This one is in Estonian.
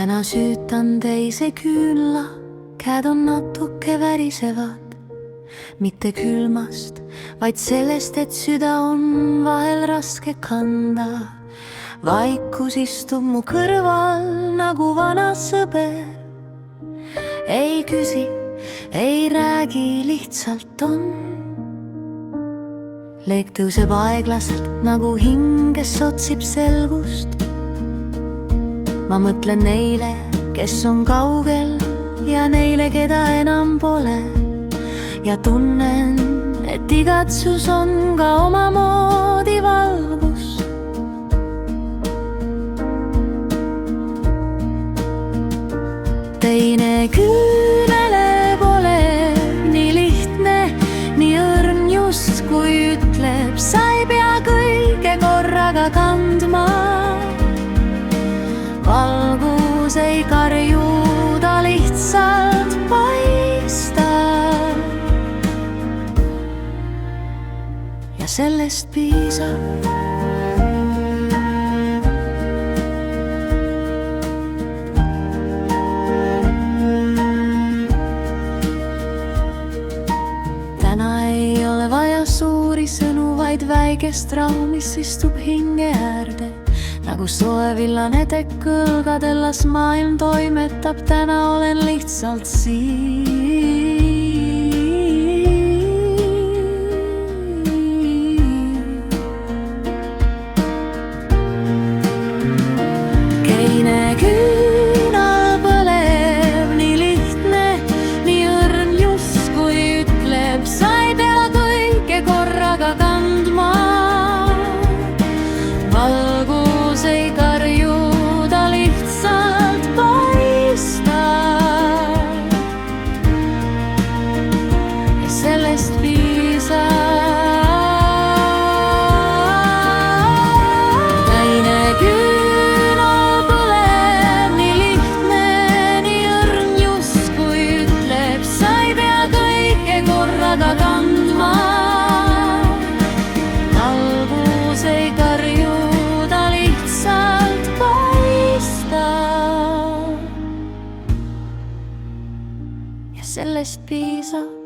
täna süütan teise küünla, käed on natuke värisevad, mitte külmast, vaid sellest, et süda on vahel raske kanda. Vaikus istub mu kõrval nagu vana sõber, ei küsi, ei räägi, lihtsalt on. Leek tõuseb aeglaselt nagu hing, kes otsib selgust. Ma mõtlen neile, kes on kaugel, ja neile, keda enam pole, ja tunnen, et igatsus on ka omamoodi valgus. Teine küünele pole nii lihtne, nii õrn justkui ütleb, sa ei pea kõike korraga kandma. Valgus ei karju, ta lihtsalt paistab. Ja sellest piisab. Täna ei ole vaja suuri sõnu, vaid väikest rahu, mis istub hinge äärde. Nagu soe villane tekk õlgadel, las maailm toimetab, täna olen lihtsalt siin. Keine küünal põleb, nii lihtne, nii õrn justkui ütleb, sa ei pea kõike korraga kandma. Valgus ei karju, ta lihtsalt paistab. Ja sellest piisab. Teine küünal põleb, nii lihtne, nii õrn justkui ütleb, sa ei pea kõike korraga kandma. Valgus ei karju, sellest piisab.